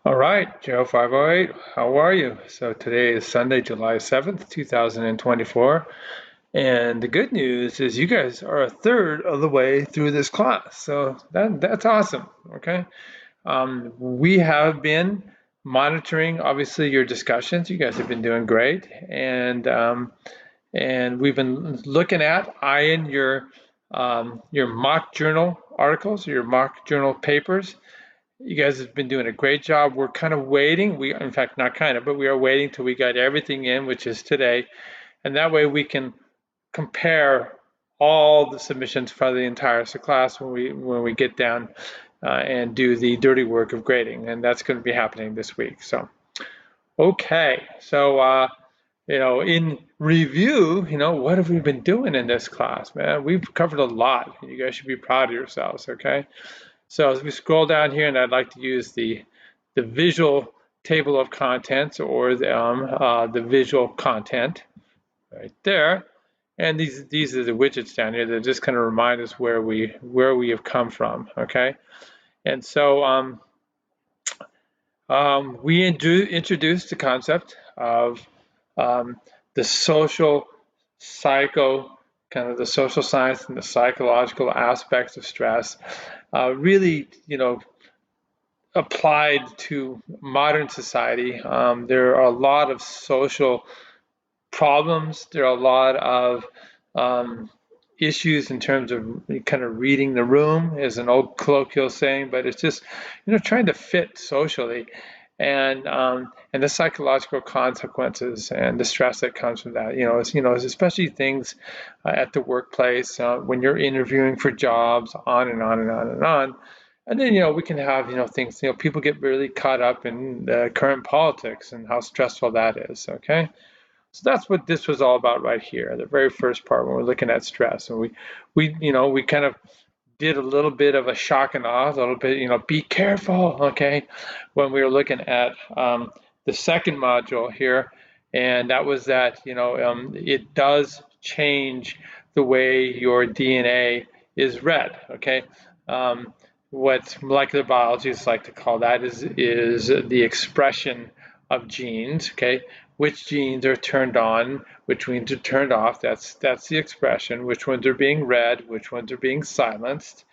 All right, Joe 508, how are you? So today is Sunday, July 7th, 2024. And the good news is you guys are a third of the way through this class. So that's awesome. Okay. We have been monitoring, obviously, your discussions. You guys have been doing great. And we've been looking at, eyeing your mock journal articles, your mock journal papers. You guys have been doing a great job. We're kind of waiting. In fact, not kind of, but we are waiting till we got everything in, which is today. And that way we can compare all the submissions for the entire class when we get down and do the dirty work of grading. And that's going to be happening this week. So, okay. So, in review, what have we been doing in this class, man? We've covered a lot. You guys should be proud of yourselves, okay? So as we scroll down here, and I'd like to use the visual table of contents or the visual content right there. And these are the widgets down here that just kind of remind us where we have come from. Okay, and so we introduced the concept of the social the social science and the psychological aspects of stress. Really, applied to modern society. There are a lot of social problems. There are a lot of issues in terms of kind of reading the room, is an old colloquial saying, but it's just trying to fit socially, and the psychological consequences and the stress that comes from that. Especially things at the workplace when you're interviewing for jobs, on and on and on and on. And then, we can have, things, people get really caught up in the current politics and how stressful that is, okay? So that's what this was all about right here, the very first part when we're looking at stress. And we kind of did a little bit of a shock and awe, a little bit, be careful, okay, when we were looking at the second module here. And that was that, it does change the way your DNA is read, okay? What molecular biologists like to call that is the expression of genes, okay? Which genes are turned on, which ones are turned off. That's the expression. Which ones are being read, which ones are being silenced,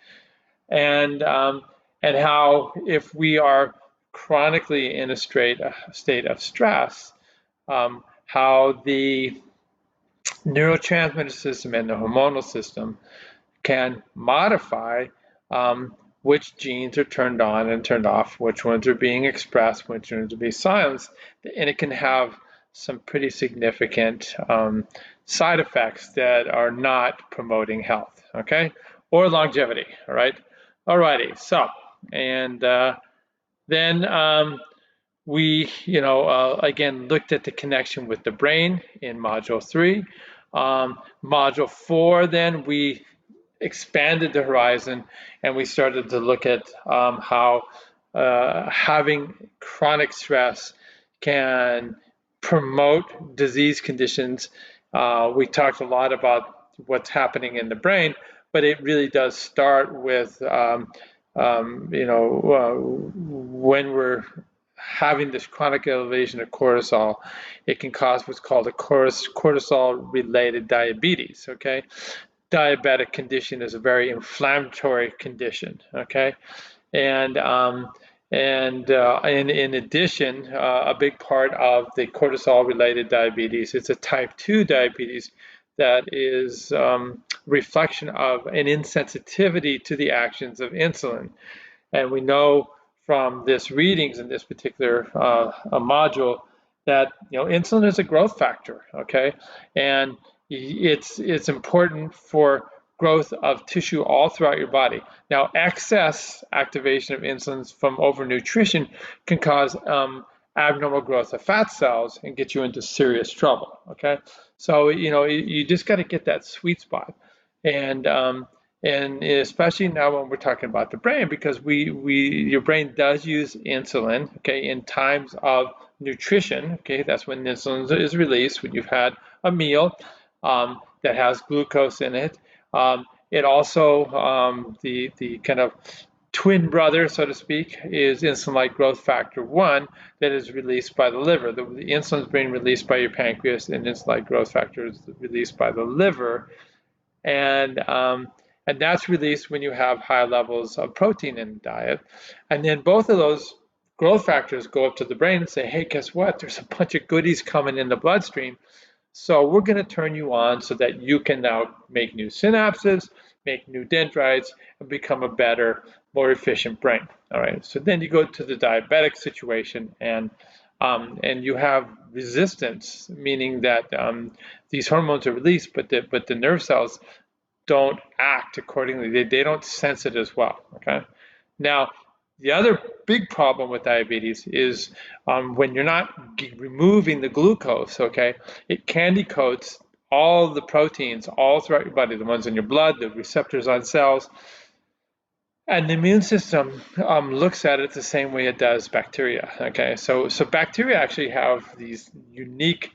and how if we are chronically in a state of stress, how the neurotransmitter system and the hormonal system can modify which genes are turned on and turned off, which ones are being expressed, which ones are being silenced, and it can have some pretty significant side effects that are not promoting health, okay, or longevity. All right, alrighty. So, and then we, again looked at the connection with the brain in Module 3. Module 4, then we expanded the horizon and we started to look at how having chronic stress can promote disease conditions. We talked a lot about what's happening in the brain, but it really does start with, when we're having this chronic elevation of cortisol, it can cause what's called a cortisol-related diabetes, okay? Diabetic condition is a very inflammatory condition, okay? And in addition, a big part of the cortisol-related diabetes is a type 2 diabetes that is reflection of an insensitivity to the actions of insulin. And we know from this readings in this particular module that insulin is a growth factor, okay? And it's important for growth of tissue all throughout your body. Now, excess activation of insulin from overnutrition can cause abnormal growth of fat cells and get you into serious trouble, okay? So, you just got to get that sweet spot. And especially now when we're talking about the brain, because your brain does use insulin, okay, in times of nutrition, okay, that's when insulin is released, when you've had a meal that has glucose in it. It also, the kind of twin brother, so to speak, is insulin-like growth factor 1 that is released by the liver. The insulin is being released by your pancreas, and insulin-like growth factor is released by the liver. And that's released when you have high levels of protein in the diet. And then both of those growth factors go up to the brain and say, hey, guess what? There's a bunch of goodies coming in the bloodstream. So we're going to turn you on so that you can now make new synapses, make new dendrites, and become a better, more efficient brain. All right. So then you go to the diabetic situation, and you have resistance, meaning that these hormones are released, but the nerve cells don't act accordingly. They don't sense it as well. Okay. Now, the other big problem with diabetes is when you're not removing the glucose, okay, it candy coats all the proteins all throughout your body, the ones in your blood, the receptors on cells, and the immune system looks at it the same way it does bacteria, okay? So bacteria actually have these unique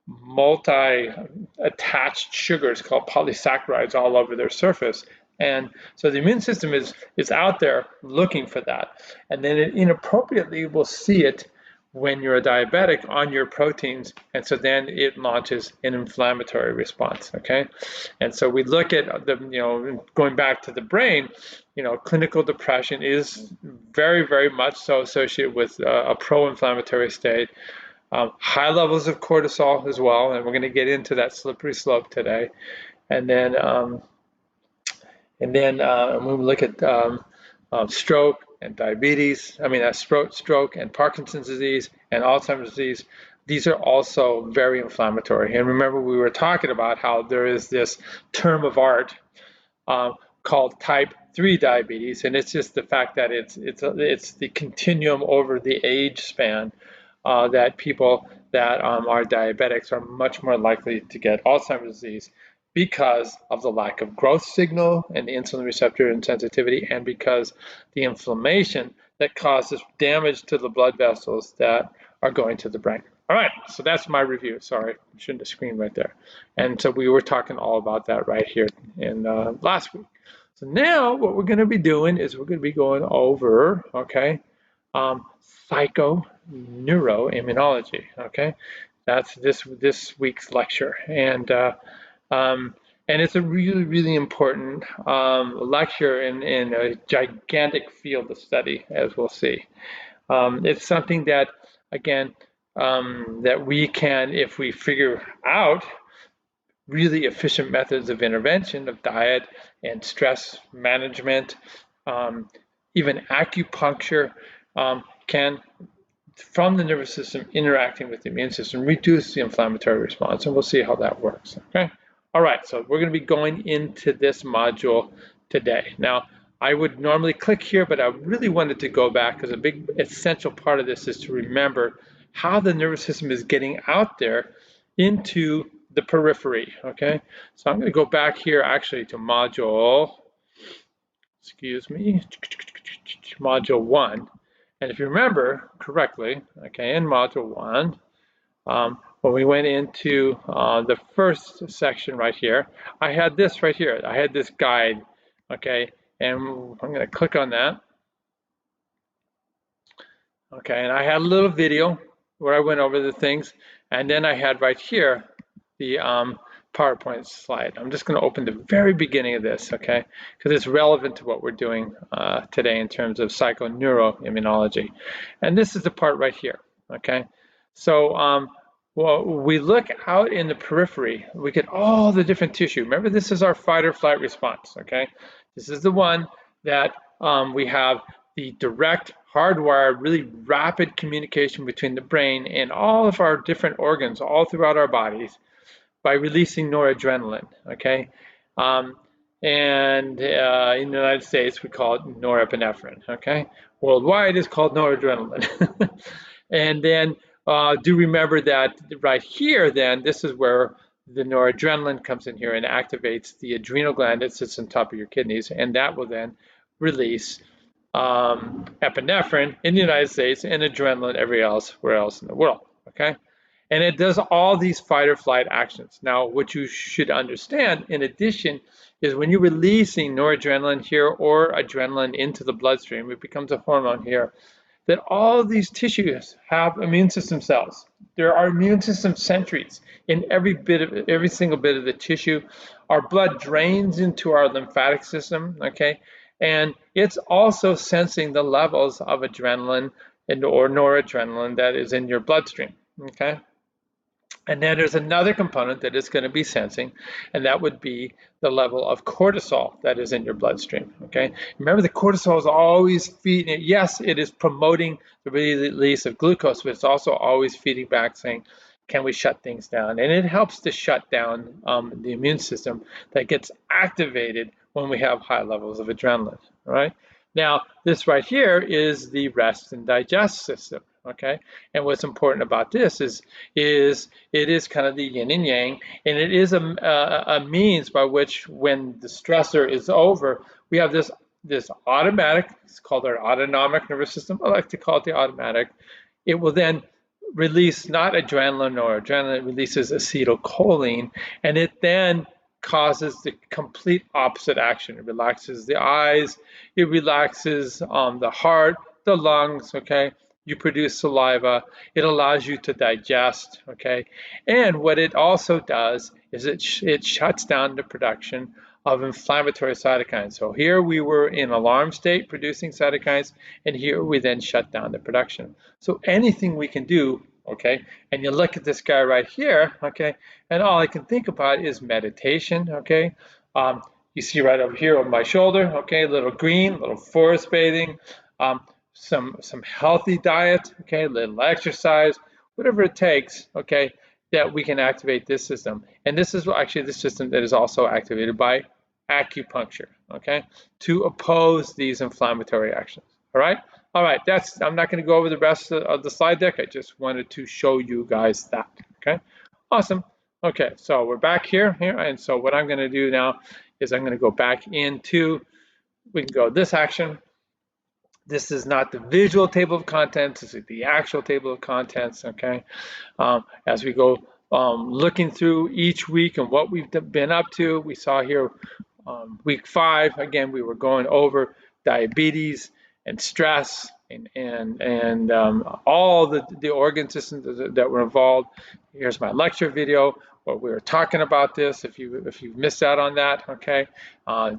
multi-attached sugars called polysaccharides all over their surface. And so the immune system is out there looking for that. And then it inappropriately will see it when you're a diabetic on your proteins. And so then it launches an inflammatory response, okay? And so we look at going back to the brain, clinical depression is very, very much so associated with a pro-inflammatory state. High levels of cortisol as well, and we're going to get into that slippery slope today. And then when we look at stroke and diabetes, stroke and Parkinson's disease and Alzheimer's disease, these are also very inflammatory. And remember, we were talking about how there is this term of art called type 3 diabetes, and it's just the fact that it's the continuum over the age span that people that are diabetics are much more likely to get Alzheimer's disease because of the lack of growth signal and the insulin receptor insensitivity, and because the inflammation that causes damage to the blood vessels that are going to the brain. All right, so that's my review. Sorry, I shouldn't have screened right there. And so we were talking all about that right here in last week. So now what we're going to be doing is we're going to be going over, okay, psychoneuroimmunology, okay? That's this week's lecture. And it's a really, really important lecture in a gigantic field of study, as we'll see. It's something that, again, that we can, if we figure out really efficient methods of intervention of diet and stress management, even acupuncture can, from the nervous system interacting with the immune system, reduce the inflammatory response, and we'll see how that works, okay? All right, so we're going to be going into this module today. Now, I would normally click here, but I really wanted to go back because a big essential part of this is to remember how the nervous system is getting out there into the periphery, okay? So I'm going to go back here actually to module 1. And if you remember correctly, okay, in module 1, when we went into the first section right here, I had this right here. I had this guide, okay, and I'm going to click on that. Okay, and I had a little video where I went over the things, and then I had right here the PowerPoint slide. I'm just going to open the very beginning of this, okay, because it's relevant to what we're doing today in terms of psychoneuroimmunology. And this is the part right here, okay? So well, we look out in the periphery, we get all the different tissue. Remember, this is our fight or flight response, okay? This is the one that we have the direct, hardwired, really rapid communication between the brain and all of our different organs all throughout our bodies by releasing noradrenaline, okay? And in the United States, we call it norepinephrine, okay? Worldwide, it's called noradrenaline. And then do remember that right here, then, this is where the noradrenaline comes in here and activates the adrenal gland that sits on top of your kidneys, and that will then release epinephrine in the United States and adrenaline everywhere else in the world, okay? And it does all these fight or flight actions. Now, what you should understand, in addition, is when you're releasing noradrenaline here or adrenaline into the bloodstream, it becomes a hormone here, that all of these tissues have immune system cells. There are immune system sentries in every single bit of the tissue. Our blood drains into our lymphatic system, okay? And it's also sensing the levels of adrenaline or noradrenaline that is in your bloodstream, okay? And then there's another component that it's going to be sensing, and that would be the level of cortisol that is in your bloodstream, okay? Remember, the cortisol is always feeding it. Yes, it is promoting the release of glucose, but it's also always feeding back saying, can we shut things down? And it helps to shut down the immune system that gets activated when we have high levels of adrenaline, all right? Now, this right here is the rest and digest system, okay? And what's important about this is it is kind of the yin and yang, and it is a means by which, when the stressor is over, we have this automatic, it's called our autonomic nervous system. I like to call it the automatic. It will then release not adrenaline or adrenaline, it releases acetylcholine, and it then causes the complete opposite action. It relaxes the eyes, it relaxes the heart, the lungs, okay? You produce saliva, it allows you to digest, okay? And what it also does is it shuts down the production of inflammatory cytokines. So here we were in alarm state producing cytokines, and here we then shut down the production. So anything we can do, okay, and you look at this guy right here, okay, and all I can think about is meditation, okay. You see right over here on my shoulder, okay, a little green, a little forest bathing, some healthy diet, okay, a little exercise, whatever it takes, okay, that we can activate this system. And this is actually the system that is also activated by acupuncture, okay, to oppose these inflammatory actions. All right, I'm not going to go over the rest of the slide deck. I just wanted to show you guys that. Okay, awesome. Okay, so we're back here, and so what I'm going to do now is I'm going to go back into, we can go this action. This is not the visual table of contents, this is the actual table of contents, okay? As we go looking through each week and what we've been up to, we saw here week 5, again, we were going over diabetes and stress and all the organ systems that were involved. Here's my lecture video where we were talking about this. If you missed out on that, okay,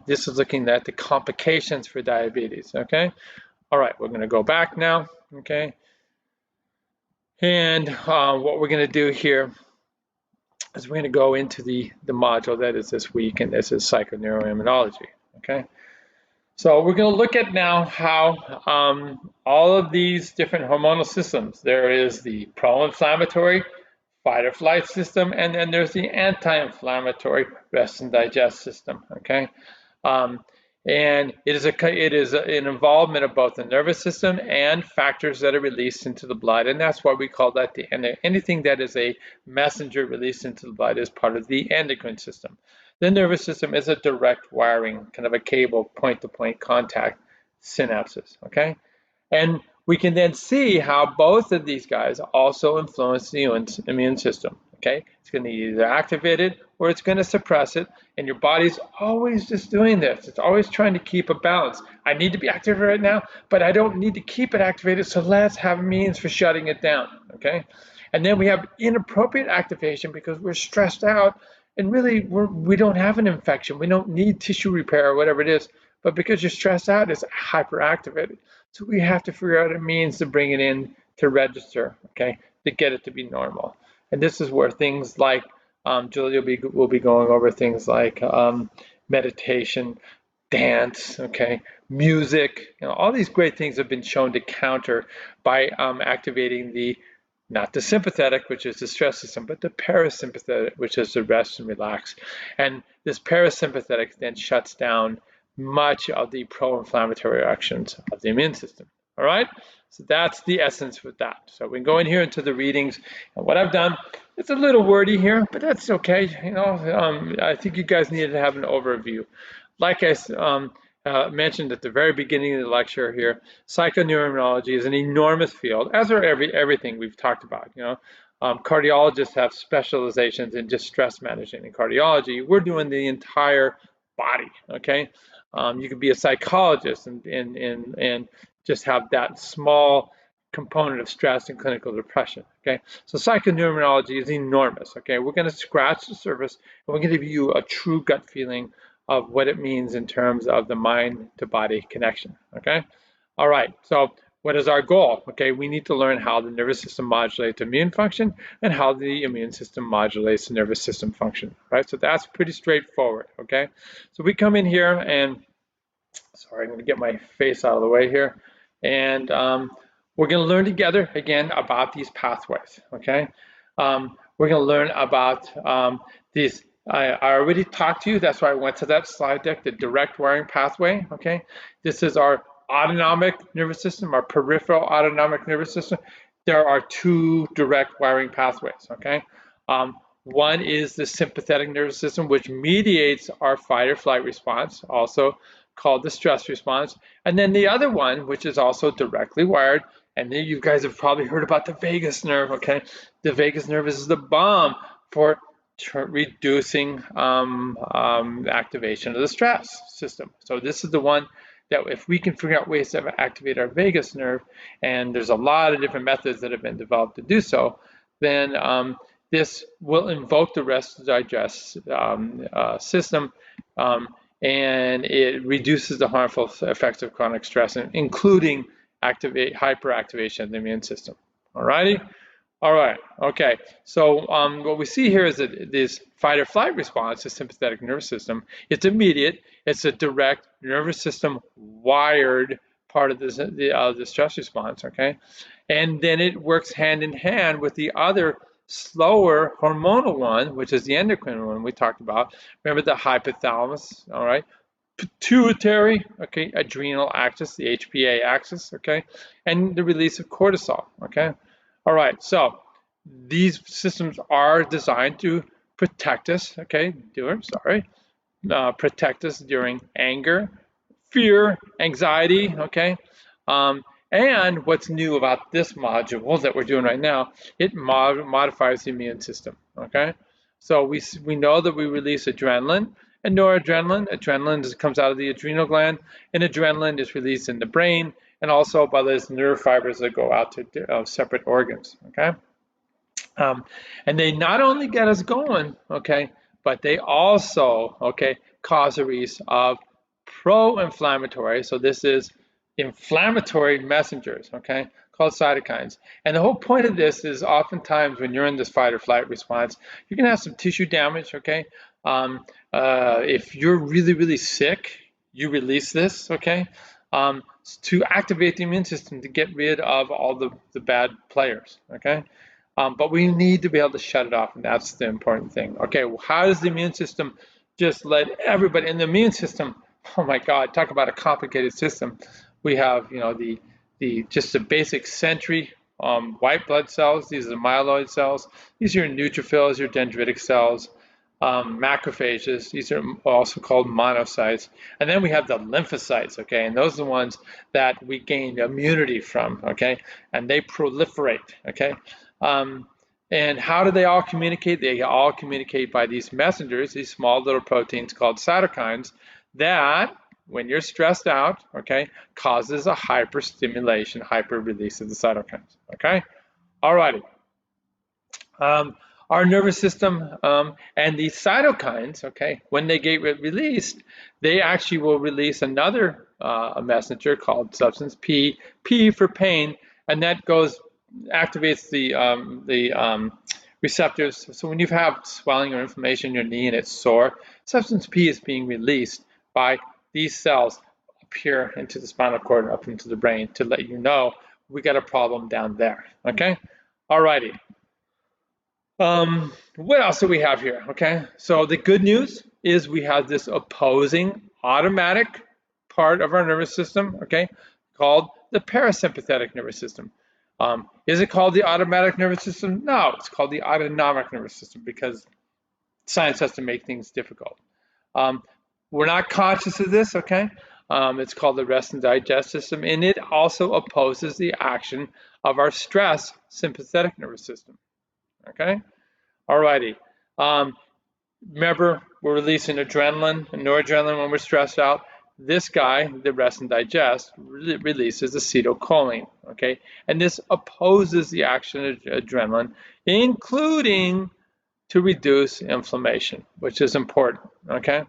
this is looking at the complications for diabetes, okay? All right, we're going to go back now, okay? And what we're going to do here is we're going to go into the module that is this week, and this is Psychoneuroimmunology, okay? So we're going to look at now how all of these different hormonal systems, there is the pro-inflammatory fight or flight system, and then there's the anti-inflammatory rest and digest system, okay? And it is an involvement of both the nervous system and factors that are released into the blood, and that's why we call that anything that is a messenger released into the blood is part of the endocrine system. The nervous system is a direct wiring, kind of a cable, point-to-point contact synapses, okay? And we can then see how both of these guys also influence the immune system, okay? It's going to either activate it or it's going to suppress it, and your body's always just doing this. It's always trying to keep a balance. I need to be active right now, but I don't need to keep it activated, so let's have a means for shutting it down, okay? And then we have inappropriate activation because we're stressed out, and really we don't have an infection. We don't need tissue repair or whatever it is, but because you're stressed out, it's hyperactivated. So we have to figure out a means to bring it in to register, okay, to get it to be normal. And this is where things like, Julia will be going over things like meditation, dance, okay, music, all these great things have been shown to counter by activating not the sympathetic, which is the stress system, but the parasympathetic, which is the rest and relax. And this parasympathetic then shuts down much of the pro-inflammatory actions of the immune system. All right, so that's the essence with that. So we can go in here into the readings, and what I've done, it's a little wordy here, but that's okay. I think you guys needed to have an overview. Like I mentioned at the very beginning of the lecture here, psychoneuroimmunology is an enormous field, as are everything we've talked about. Cardiologists have specializations in just stress management in cardiology. We're doing the entire body, okay? You could be a psychologist and just have that small component of stress and clinical depression, okay? So psychoneuroimmunology is enormous, okay? We're going to scratch the surface, and we're going to give you a true gut feeling of what it means in terms of the mind to body connection, okay? All right, so what is our goal? Okay, we need to learn how the nervous system modulates immune function and how the immune system modulates the nervous system function, right? So that's pretty straightforward, okay? So we come in here and, sorry, I'm going to get my face out of the way here. And we're going to learn together, again, about these pathways, okay? We're going to learn about these. I already talked to you, that's why I went to that slide deck, the direct wiring pathway, okay? This is our autonomic nervous system, our peripheral autonomic nervous system. There are two direct wiring pathways, okay? One is the sympathetic nervous system, which mediates our fight or flight response, also called the stress response. And then the other one, which is also directly wired, and then you guys have probably heard about the vagus nerve, okay? The vagus nerve is the bomb for reducing activation of the stress system. So this is the one that if we can figure out ways to activate our vagus nerve, and there's a lot of different methods that have been developed to do so, then this will invoke the rest of the digest system, and it reduces the harmful effects of chronic stress, including hyperactivation of the immune system. All righty? All right, okay. So what we see here is that this fight or flight response, the sympathetic nervous system, it's immediate. It's a direct nervous system wired part of the stress response, okay? And then it works hand in hand with the other slower hormonal one, which is the endocrine one we talked about. Remember the hypothalamus, all right? Pituitary, okay, adrenal axis, the HPA axis, okay, and the release of cortisol, okay. All right, so these systems are designed to protect us, okay, protect us during anger, fear, anxiety, okay. And what's new about this module that we're doing right now, it modifies the immune system, okay. So we know that we release adrenaline and noradrenaline. Adrenaline comes out of the adrenal gland, and adrenaline is released in the brain, and also by those nerve fibers that go out to separate organs, okay? And they not only get us going, okay, but they also, okay, cause a release of pro-inflammatory, so this is inflammatory messengers, okay, called cytokines. And the whole point of this is oftentimes when you're in this fight or flight response, you're gonna have some tissue damage, okay? If you're really, really sick, you release this, okay? To activate the immune system to get rid of all the bad players, okay? But we need to be able to shut it off, and that's the important thing. Okay, well, how does the immune system just let everybody in the immune system? Oh my God, talk about a complicated system. We have, you know, just the basic sentry white blood cells. These are the myeloid cells. These are your neutrophils, your dendritic cells, macrophages. These are also called monocytes. And then we have the lymphocytes, okay? And those are the ones that we gain immunity from, okay? And they proliferate, okay? And how do they all communicate? They all communicate by these messengers, these small little proteins called cytokines, that when you're stressed out, okay, causes a hyperstimulation, hyper-release of the cytokines, okay? All righty. Our nervous system and these cytokines, okay, when they get released, they actually will release another messenger called substance P, P for pain, and that activates the receptors. So when you have swelling or inflammation in your knee and it's sore, substance P is being released by these cells up here into the spinal cord, up into the brain, to let you know we got a problem down there, okay? All righty. What else do we have here? Okay, so the good news is we have this opposing automatic part of our nervous system, okay, called the parasympathetic nervous system. Is it called the automatic nervous system? No, it's called the autonomic nervous system because science has to make things difficult. We're not conscious of this, okay? It's called the rest and digest system, and it also opposes the action of our stress sympathetic nervous system. Okay, all righty. Remember, we're releasing adrenaline and noradrenaline when we're stressed out. This guy, the rest and digest, releases acetylcholine, okay? And this opposes the action of adrenaline, including to reduce inflammation, which is important, okay?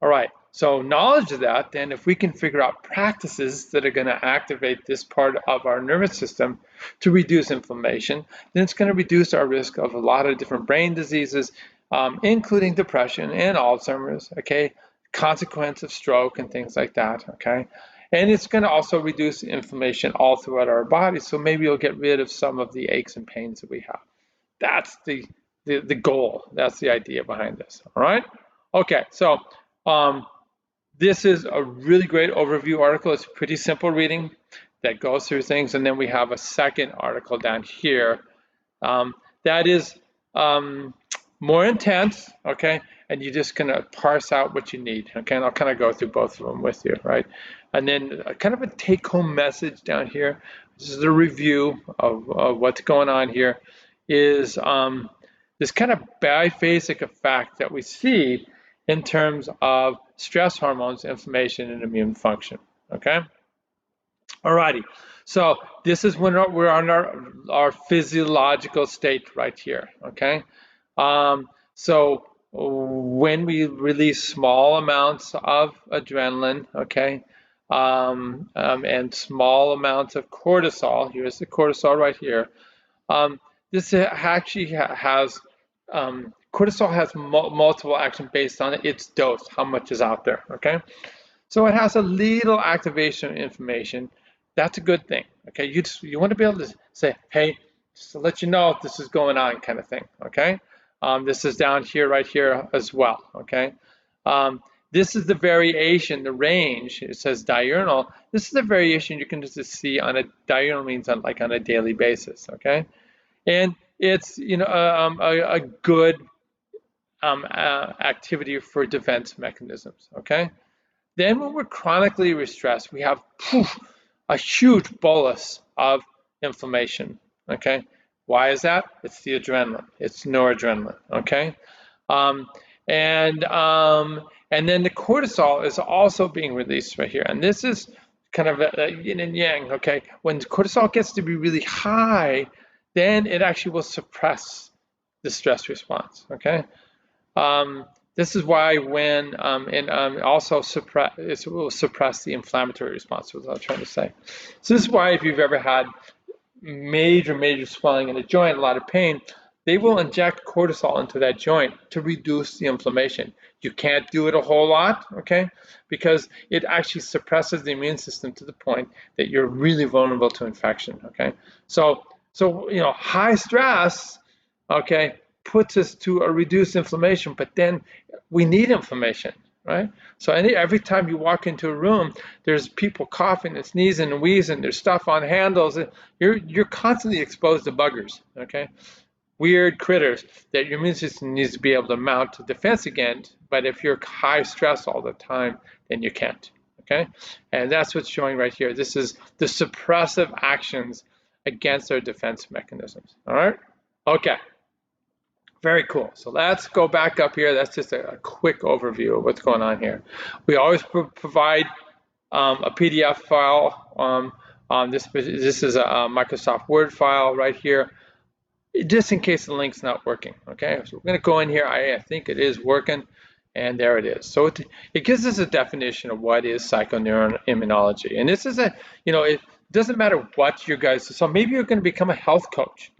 All right, so knowledge of that, then if we can figure out practices that are going to activate this part of our nervous system to reduce inflammation, then it's going to reduce our risk of a lot of different brain diseases, including depression and Alzheimer's, okay, consequence of stroke and things like that, okay? And it's going to also reduce inflammation all throughout our body, so maybe you'll get rid of some of the aches and pains that we have. That's the goal. That's the idea behind this, all right? Okay, so this is a really great overview article. It's pretty simple reading that goes through things. And then we have a second article down here that is more intense, okay? And you're just gonna parse out what you need, okay? And I'll kind of go through both of them with you, right? And then kind of a take-home message down here. This is a review of what's going on here, is this kind of biphasic effect that we see in terms of stress hormones, inflammation, and immune function, okay? Alrighty, so this is when we're on our physiological state right here, okay? So when we release small amounts of adrenaline, okay, and small amounts of cortisol, here's the cortisol right here, this actually has cortisol has multiple action based on its dose, how much is out there, okay? So it has a little activation of inflammation. That's a good thing, okay? You want to be able to say, hey, just to let you know if this is going on kind of thing, okay? This is down here, right here as well, okay? This is the variation, the range, it says diurnal. This is the variation you can just see on a, diurnal means on a daily basis, okay? And it's, a good activity for defense mechanisms, okay? Then when we're chronically stressed, we have a huge bolus of inflammation, okay? Why is that? It's the adrenaline, it's noradrenaline, okay? And then the cortisol is also being released right here. And this is kind of a yin and yang, okay? When cortisol gets to be really high, then it actually will suppress the stress response, okay? This is why when, also it will suppress the inflammatory response, was what I was trying to say. So this is why if you've ever had major swelling in a joint, a lot of pain, they will inject cortisol into that joint to reduce the inflammation. You can't do it a whole lot, okay? Because it actually suppresses the immune system to the point that you're really vulnerable to infection, okay? So high stress, okay, puts us to a reduced inflammation, but then we need inflammation, right? So every time you walk into a room, there's people coughing and sneezing and wheezing, there's stuff on handles, you're constantly exposed to buggers, okay? Weird critters that your immune system needs to be able to mount a defense against, but if you're high stress all the time, then you can't, okay? And that's what's showing right here. This is the suppressive actions against our defense mechanisms, all right? Okay. Very cool. So let's go back up here. That's just a quick overview of what's going on here. We always provide a PDF file. This is a Microsoft Word file right here, just in case the link's not working. Okay, so we're going to go in here. I think it is working, and there it is. So it gives us a definition of what is psychoneuroimmunology, and this is it doesn't matter what you guys. So maybe you're going to become a health coach.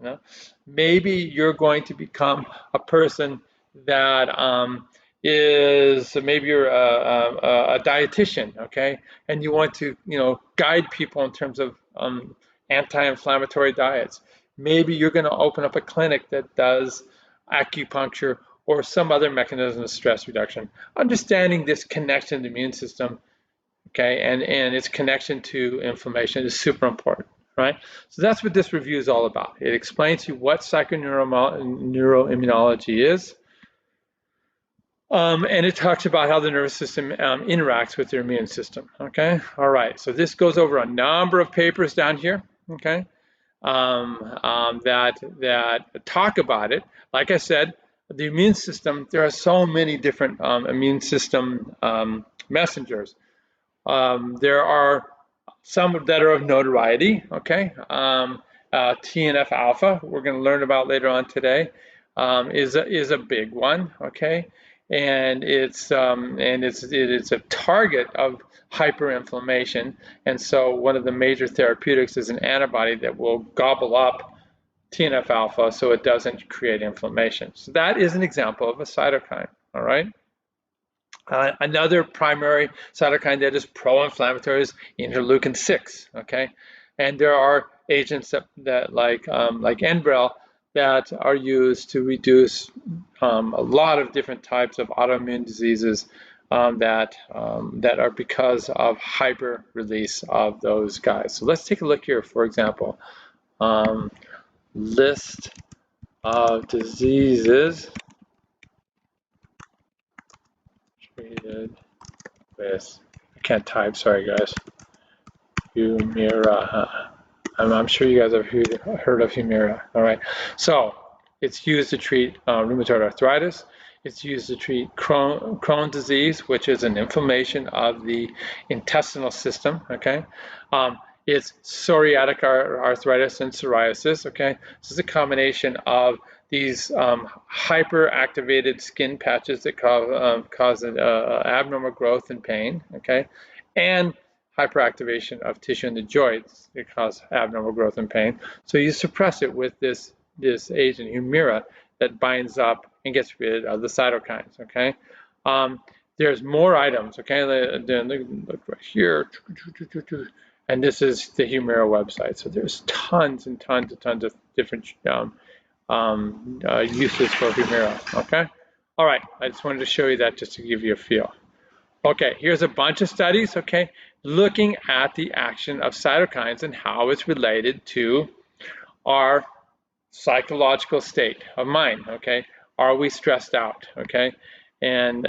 Maybe you're going to become a person that maybe you're a dietitian, okay, and you want to guide people in terms of anti-inflammatory diets. Maybe you're going to open up a clinic that does acupuncture or some other mechanism of stress reduction. Understanding this connection to the immune system, okay, and its connection to inflammation is super important, right? So that's what this review is all about. It explains to you what psychoneuroimmunology is, and it talks about how the nervous system interacts with your immune system, okay? All right, so this goes over a number of papers down here, okay, that talk about it. Like I said, the immune system, there are so many different immune system messengers. There are some that are of notoriety, okay? TNF alpha, we're going to learn about later on today, is a big one, okay? And it is a target of hyperinflammation, and so one of the major therapeutics is an antibody that will gobble up TNF alpha so it doesn't create inflammation. So that is an example of a cytokine, all right? Another primary cytokine that is pro-inflammatory is interleukin-6, okay? And there are agents that like Enbrel that are used to reduce a lot of different types of autoimmune diseases that are because of hyper release of those guys. So let's take a look here, for example. List of diseases treated with, I can't type, sorry guys, Humira. I'm sure you guys have heard of Humira, all right? So it's used to treat rheumatoid arthritis. It's used to treat Crohn's disease, which is an inflammation of the intestinal system, okay? It's psoriatic arthritis and psoriasis, okay? This is a combination of these hyperactivated skin patches that cause abnormal growth and pain, okay? And hyperactivation of tissue in the joints that cause abnormal growth and pain. So you suppress it with this agent, Humira, that binds up and gets rid of the cytokines, okay? There's more items, okay? Look right here. And this is the Humira website. So there's tons and tons of different uses for Humira, okay? All right, I just wanted to show you that just to give you a feel. Okay, here's a bunch of studies, okay, looking at the action of cytokines and how it's related to our psychological state of mind, okay? Are we stressed out, okay? And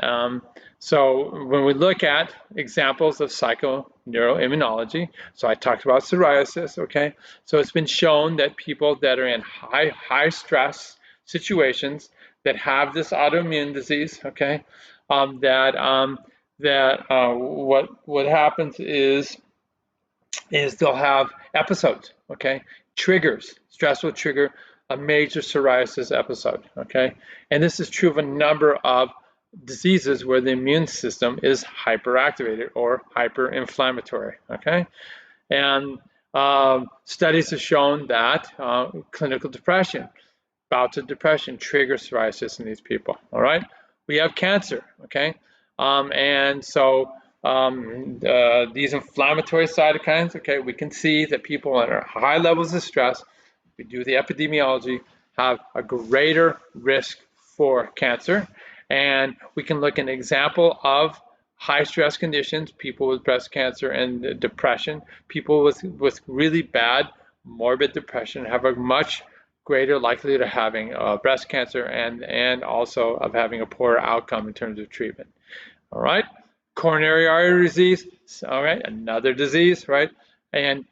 so when we look at examples of psychoneuroimmunology, so I talked about psoriasis, okay? So it's been shown that people that are in high stress situations that have this autoimmune disease, okay, what happens is they'll have episodes, okay? Triggers, stress will trigger a major psoriasis episode, okay? And this is true of a number of diseases where the immune system is hyperactivated or hyperinflammatory, okay? And studies have shown that clinical depression, bouts of depression trigger psoriasis in these people, all right? We have cancer, okay? And so these inflammatory cytokines, okay, we can see that people under high levels of stress, we do the epidemiology, have a greater risk for cancer. And we can look at an example of high stress conditions, people with breast cancer and depression, people with really bad morbid depression have a much greater likelihood of having breast cancer and also of having a poorer outcome in terms of treatment. All right, coronary artery disease, all right, another disease, right? And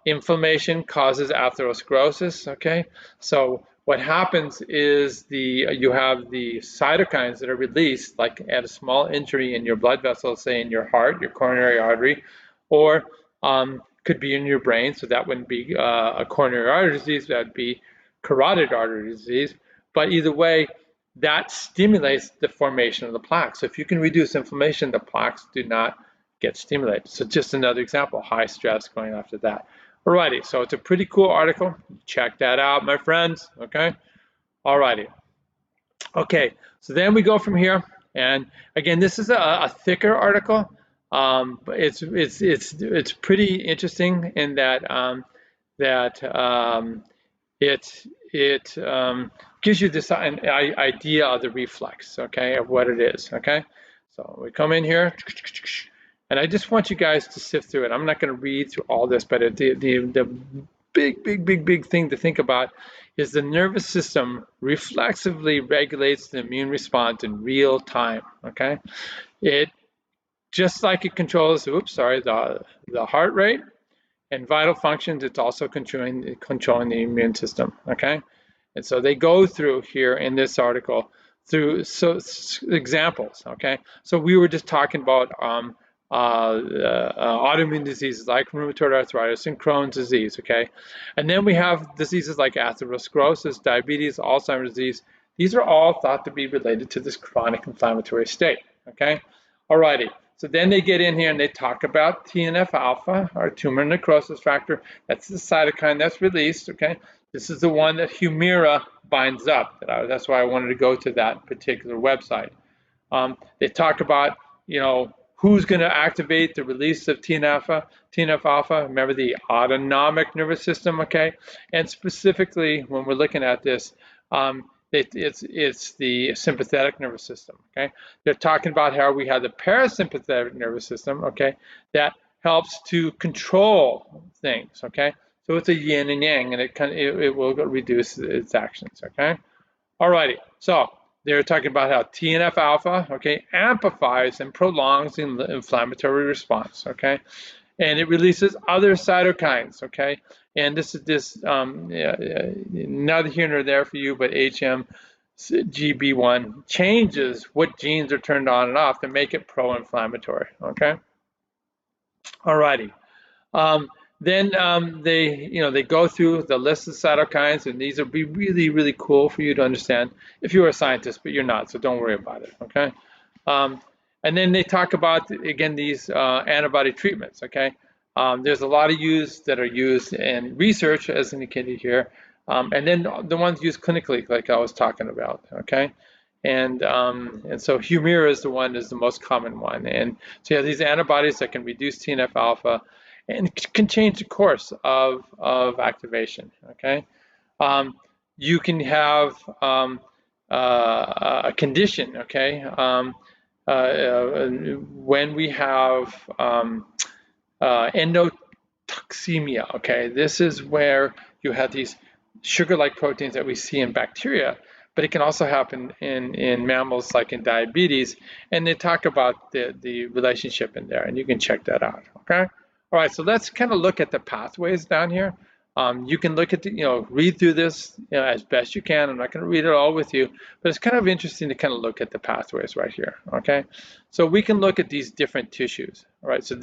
inflammation causes atherosclerosis, okay? So what happens is you have the cytokines that are released, like at a small injury in your blood vessel, say in your heart, your coronary artery, or could be in your brain, so that wouldn't be a coronary artery disease, that would be carotid artery disease. But either way, that stimulates the formation of the plaques. So if you can reduce inflammation, the plaques do not get stimulated. So just another example, high stress going after that. Alrighty, so it's a pretty cool article. Check that out, my friends, okay? Alrighty. Okay, so then we go from here, and again, this is a thicker article, but it's pretty interesting in that it gives you this idea of the reflex, okay, of what it is, okay? So we come in here, and I just want you guys to sift through it. I'm not going to read through all this, but the big thing to think about is the nervous system reflexively regulates the immune response in real time, okay? It, just like it controls, the heart rate, and vital functions, it's also controlling the immune system, okay? And so they go through here in this article through examples, okay? So we were just talking about autoimmune diseases like rheumatoid arthritis and Crohn's disease, okay? And then we have diseases like atherosclerosis, diabetes, Alzheimer's disease. These are all thought to be related to this chronic inflammatory state, okay? Alrighty, so then they get in here and they talk about TNF-alpha, or tumor necrosis factor. That's the cytokine that's released, okay? This is the one that Humira binds up. That's why I wanted to go to that particular website. They talk about, who's going to activate the release of TNF-alpha. Remember the autonomic nervous system, okay? And specifically, when we're looking at this, it's the sympathetic nervous system, okay? They're talking about how we have the parasympathetic nervous system, okay, that helps to control things, okay? So it's a yin and yang, and it will reduce its actions, okay? Alrighty, so they're talking about how TNF-alpha, okay, amplifies and prolongs the inflammatory response, okay? And it releases other cytokines, okay? And this is neither here nor there for you, but HMGB1 changes what genes are turned on and off to make it pro-inflammatory, okay? Alrighty. Then they go through the list of cytokines, and these will be really, really cool for you to understand if you're a scientist, but you're not, so don't worry about it, okay? And then they talk about, again, these antibody treatments, okay? There's a lot of that are used in research, as indicated here, and then the ones used clinically, like I was talking about, okay? And so Humira is the most common one. And so you have these antibodies that can reduce TNF-alpha and can change the course of activation, okay? You can have a condition, okay? When we have endotoxemia, okay? This is where you have these sugar-like proteins that we see in bacteria, but it can also happen in mammals, like in diabetes, and they talk about the relationship in there, and you can check that out, okay? All right, so let's kind of look at the pathways down here. You can look at read through this as best you can. I'm not going to read it all with you, but it's kind of interesting to kind of look at the pathways right here, okay? So we can look at these different tissues, all right? So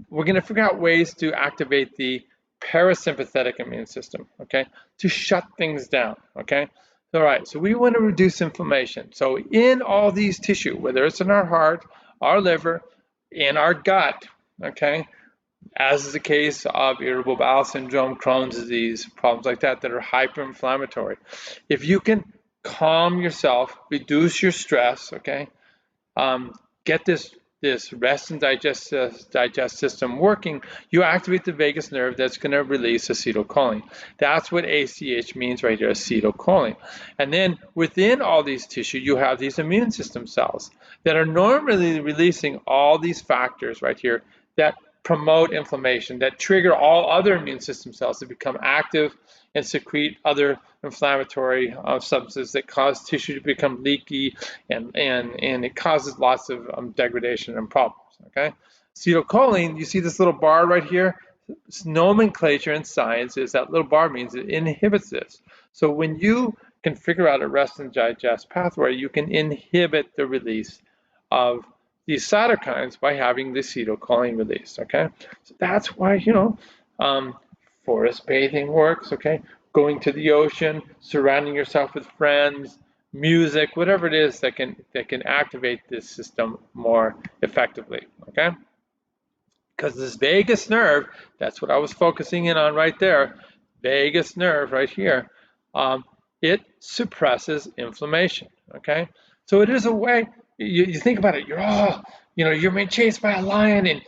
we're going to figure out ways to activate the parasympathetic immune system, okay, to shut things down, okay? All right, so we want to reduce inflammation. So in all these tissue, whether it's in our heart, our liver, in our gut, okay, as is the case of irritable bowel syndrome, Crohn's disease, problems like that are hyperinflammatory. If you can calm yourself, reduce your stress, okay, get this rest and digest system working, you activate the vagus nerve that's going to release acetylcholine. That's what ACH means right here, acetylcholine. And then within all these tissue, you have these immune system cells that are normally releasing all these factors right here that promote inflammation, that trigger all other immune system cells to become active and secrete other inflammatory substances that cause tissue to become leaky, and it causes lots of degradation and problems, okay? Acetylcholine, you see this little bar right here? Its nomenclature in science is that little bar means it inhibits this. So when you can figure out a rest and digest pathway, you can inhibit the release of these cytokines by having the acetylcholine released, okay? So that's why, forest bathing works, okay? Going to the ocean, surrounding yourself with friends, music, whatever it is that can activate this system more effectively, okay? Because this vagus nerve, that's what I was focusing in on right there, vagus nerve right here, it suppresses inflammation, okay? So it is a way, you think about it, you're being chased by a lion, and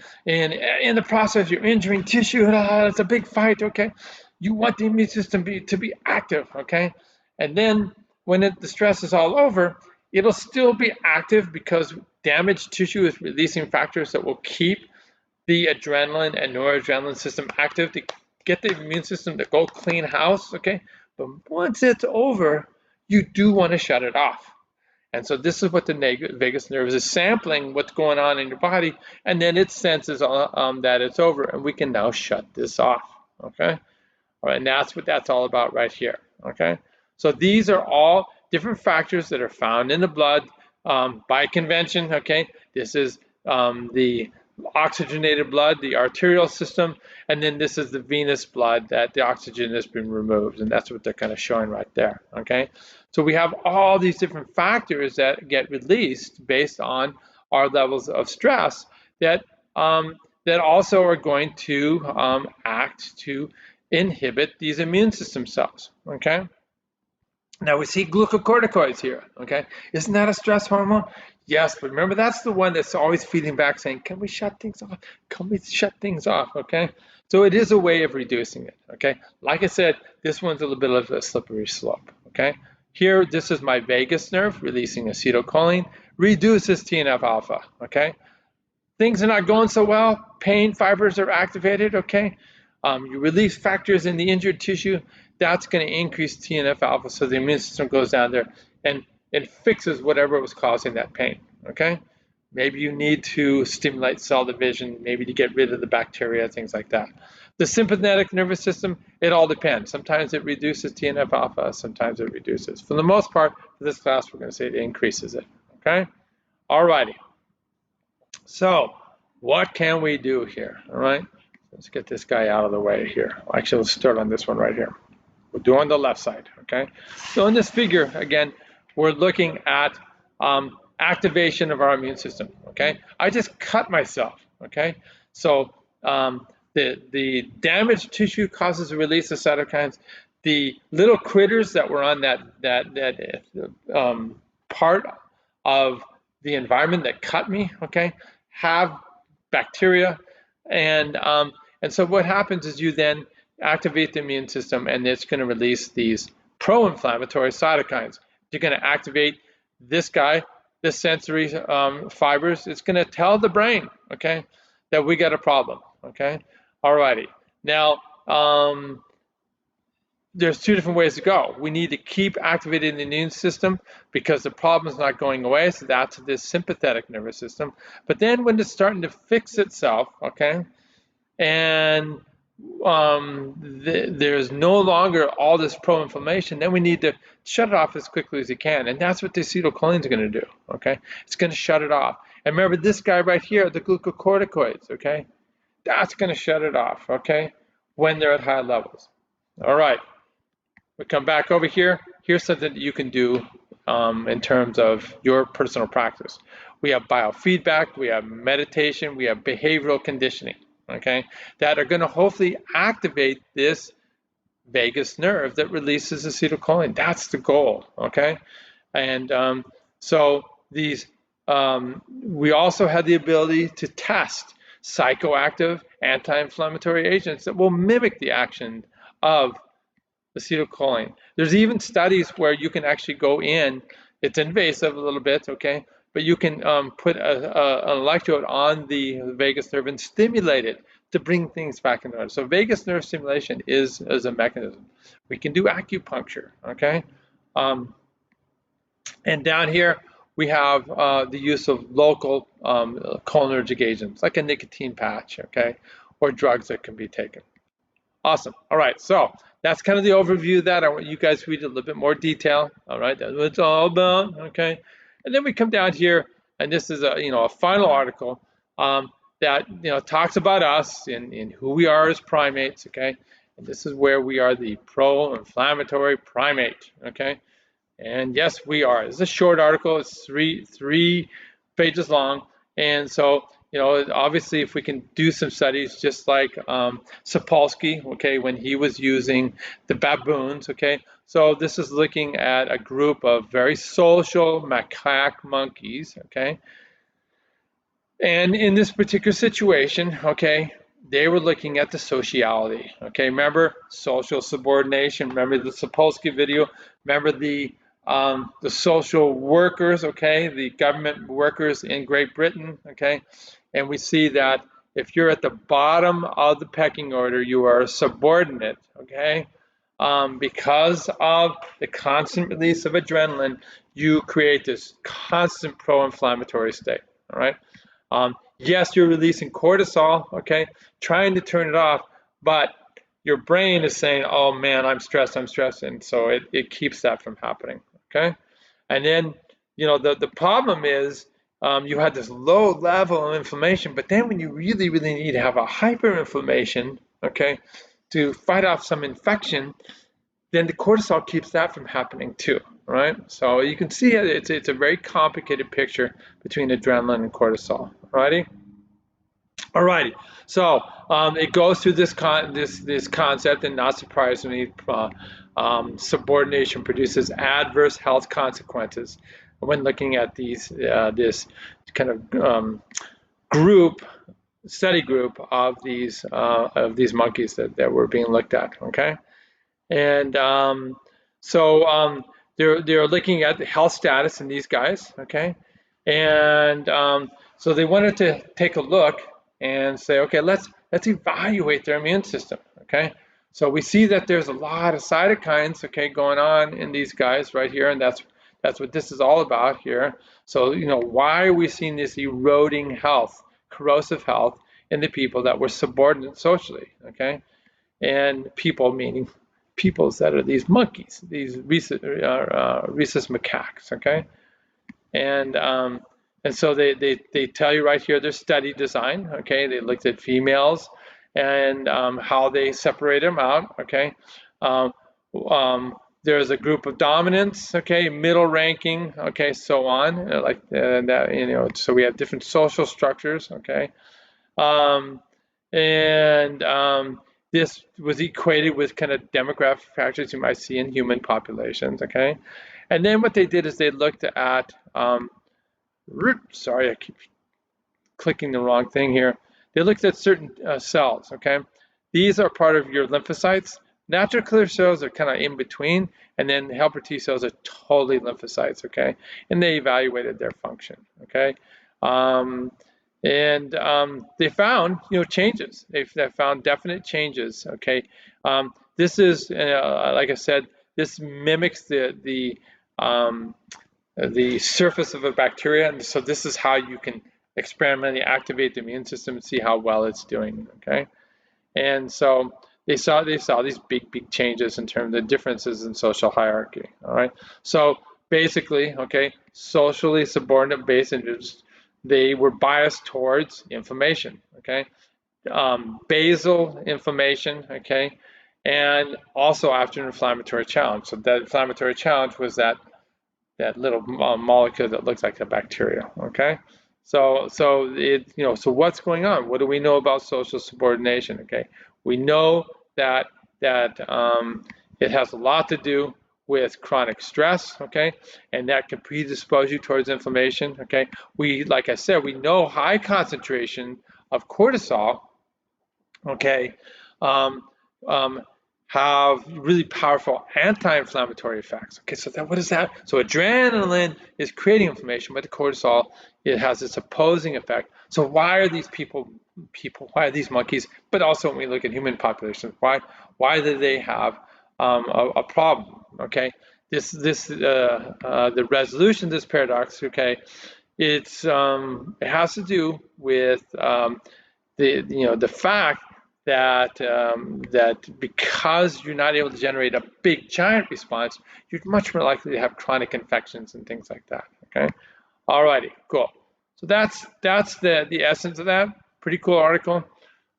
in the process you're injuring tissue, and it's a big fight, okay? You want the immune system to be active, okay? And then when the stress is all over, it'll still be active because damaged tissue is releasing factors that will keep the adrenaline and noradrenaline system active to get the immune system to go clean house, okay? But once it's over, you do want to shut it off. And so this is what the vagus nerve is sampling what's going on in your body, and then it senses that it's over, and we can now shut this off, okay? All right, and that's what that's all about right here, okay? So these are all different factors that are found in the blood by convention, okay? This is the oxygenated blood, the arterial system, and then this is the venous blood that the oxygen has been removed, and that's what they're kind of showing right there, okay? So we have all these different factors that get released based on our levels of stress that that also are going to act to inhibit these immune system cells, okay? Now we see glucocorticoids here, okay? Isn't that a stress hormone? Yes, but remember that's the one that's always feeding back saying, can we shut things off? Can we shut things off, okay? So it is a way of reducing it, okay? Like I said, this one's a little bit of a slippery slope, okay? Here, this is my vagus nerve releasing acetylcholine, reduces TNF alpha, okay? Things are not going so well, pain fibers are activated, okay? You release factors in the injured tissue, that's going to increase TNF alpha, so the immune system goes down there and it fixes whatever was causing that pain, okay? Maybe you need to stimulate cell division, maybe to get rid of the bacteria, things like that. The sympathetic nervous system, it all depends. Sometimes it reduces TNF alpha, sometimes it reduces. For the most part, for this class, we're going to say it increases it, okay? All righty. So what can we do here, all right? Let's get this guy out of the way here. Actually, let's start on this one right here. We'll do on the left side, okay? So in this figure, again, we're looking at activation of our immune system, okay? I just cut myself, okay? So the damaged tissue causes a release of cytokines. The little critters that were on that part of the environment that cut me, okay, have bacteria, and so what happens is you then activate the immune system, and it's going to release these pro-inflammatory cytokines. You're going to activate this guy, the sensory fibers. It's going to tell the brain, okay, that we got a problem, okay? All righty. Now, there's two different ways to go. We need to keep activating the immune system because the problem is not going away, so that's this sympathetic nervous system. But then when it's starting to fix itself, okay, and there's no longer all this pro-inflammation, then we need to shut it off as quickly as you can, and that's what the acetylcholine is going to do, okay? It's going to shut it off. And remember this guy right here, the glucocorticoids, okay? That's going to shut it off, okay, when they're at high levels. All right. We come back over here. Here's something that you can do in terms of your personal practice. We have biofeedback, we have meditation, we have behavioral conditioning, okay, that are going to hopefully activate this vagus nerve that releases acetylcholine. That's the goal, okay? And so these, we also have the ability to test psychoactive anti-inflammatory agents that will mimic the action of acetylcholine. There's even studies where you can actually go in, it's invasive a little bit, okay, but you can put an electrode on the vagus nerve and stimulate it to bring things back in order. So vagus nerve stimulation is a mechanism. We can do acupuncture, okay? And down here, we have the use of local cholinergic agents, like a nicotine patch, okay, or drugs that can be taken. Awesome. All right, so that's kind of the overview of that. I want you guys to read a little bit more detail. All right, that's what it's all about. Okay, and then we come down here, and this is a final article that talks about us and who we are as primates. Okay, and this is where we are the pro-inflammatory primate. Okay, and yes, we are. It's a short article. It's three pages long, and so. Obviously, if we can do some studies, just like Sapolsky, okay, when he was using the baboons, okay. So this is looking at a group of very social macaque monkeys, okay. And in this particular situation, okay, they were looking at the sociality, okay. Remember social subordination. Remember the Sapolsky video. Remember the social workers, okay, the government workers in Great Britain, okay. And we see that if you're at the bottom of the pecking order, you are a subordinate, okay? Because of the constant release of adrenaline, you create this constant pro-inflammatory state, all right? Yes, you're releasing cortisol, okay? Trying to turn it off, but your brain is saying, oh man, I'm stressed, and so it keeps that from happening, okay? And then, the problem is you had this low level of inflammation, but then when you really, really need to have a hyperinflammation, okay, to fight off some infection, then the cortisol keeps that from happening too, right? So you can see it's a very complicated picture between adrenaline and cortisol, righty? Alrighty, so it goes through this concept, and not surprisingly, subordination produces adverse health consequences when looking at this kind of group study group of these monkeys that were being looked at. Okay, and so they're looking at the health status in these guys. Okay, and so they wanted to take a look and say, okay, let's evaluate their immune system. Okay, so we see that there's a lot of cytokines, okay, going on in these guys right here, and that's what this is all about here. So why are we seeing this eroding health, corrosive health in the people that were subordinate socially? Okay, and people meaning peoples that are these monkeys, these rhesus macaques. Okay, and so they tell you right here their study design. Okay, they looked at females and how they separate them out. Okay, um, there's a group of dominants. Okay, middle ranking. Okay, so on like that. So we have different social structures. Okay, um, and this was equated with kind of demographic factors you might see in human populations. Okay, and then what they did is they looked at sorry, I keep clicking the wrong thing here. They looked at certain cells, okay? These are part of your lymphocytes. Natural killer cells are kind of in between, and then helper T cells are totally lymphocytes, okay? And they evaluated their function, okay? They found, changes. They found definite changes, okay? This is, like I said, this mimics the surface of a bacteria, and so this is how you can experimentally activate the immune system and see how well it's doing. Okay, and so they saw these big changes in terms of differences in social hierarchy. All right, so basically, okay, socially subordinate based individuals, they were biased towards inflammation. Okay, basal inflammation. Okay, and also after an inflammatory challenge. So that inflammatory challenge was that little molecule that looks like a bacteria. Okay, so what's going on? What do we know about social subordination? Okay, we know that it has a lot to do with chronic stress. Okay, and that can predispose you towards inflammation. Okay, like I said, we know high concentration of cortisol. Okay, um, um, have really powerful anti-inflammatory effects. Okay, so what is that? So adrenaline is creating inflammation, but the cortisol, it has this opposing effect. So why are these why are these monkeys, but also when we look at human populations, why do they have a problem? Okay, the resolution of this paradox, okay, it has to do with the fact that because you're not able to generate a big giant response, you're much more likely to have chronic infections and things like that. Okay, alrighty, cool. So that's the essence of that. Pretty cool article.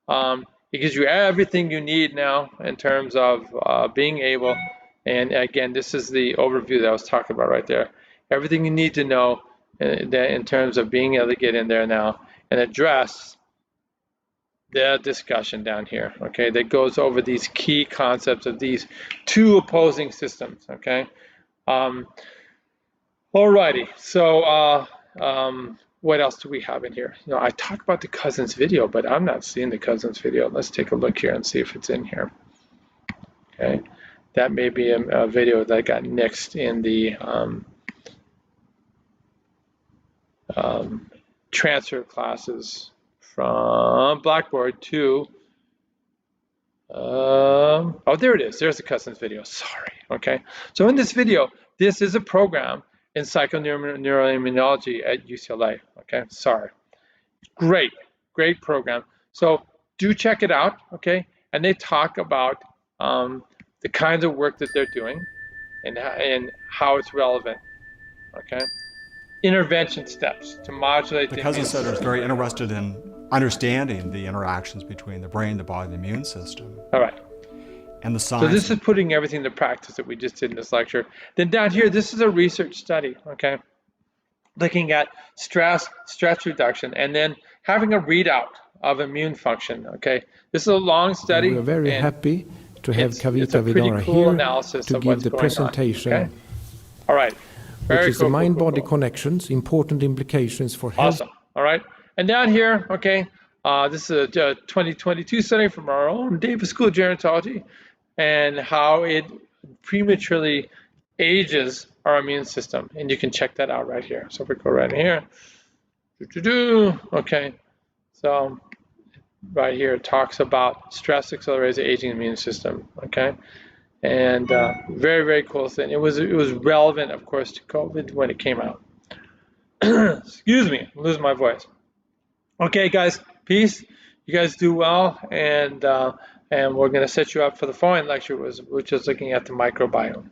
It gives you everything you need now in terms of being able. And again, this is the overview that I was talking about right there. Everything you need to know in terms of being able to get in there now and address the discussion down here, okay, that goes over these key concepts of these two opposing systems, okay? Alrighty, so what else do we have in here? I talked about the Cousins video, but I'm not seeing the Cousins video. Let's take a look here and see if it's in here, okay? That may be a video that got nixed in the transfer classes from Blackboard to oh, there it is. There's the Cousins video. Sorry. Okay. So in this video, this is a program in psychoneuroimmunology at UCLA. Okay. Sorry. Great program. So do check it out. Okay. And they talk about the kinds of work that they're doing. and how it's relevant. Okay. Intervention steps to modulate The the cousin immune said is system. very interested in understanding the interactions between the brain, the body, and the immune system. All right. And the So science. this is putting everything into practice that we just did in this lecture. Then down here, this is a research study, okay? Looking at stress reduction, and then having a readout of immune function, okay? This is a long study. We are very happy to have it's Kavita a pretty Vidara cool here analysis to of give what's the going presentation, on, okay? All right. which Very is cool, the mind-body cool. connections, important implications for health. Awesome. All right. And down here, okay, this is a 2022 study from our own Davis School of Gerontology, and how it prematurely ages our immune system. And you can check that out right here. So if we go right in here, okay, so right here it talks about stress accelerates the aging immune system, okay? And very, very cool thing. It was relevant, of course, to COVID when it came out. Excuse me, I'm losing my voice. Okay, guys, peace. You guys do well, and we're going to set you up for the following lecture, which is looking at the microbiome.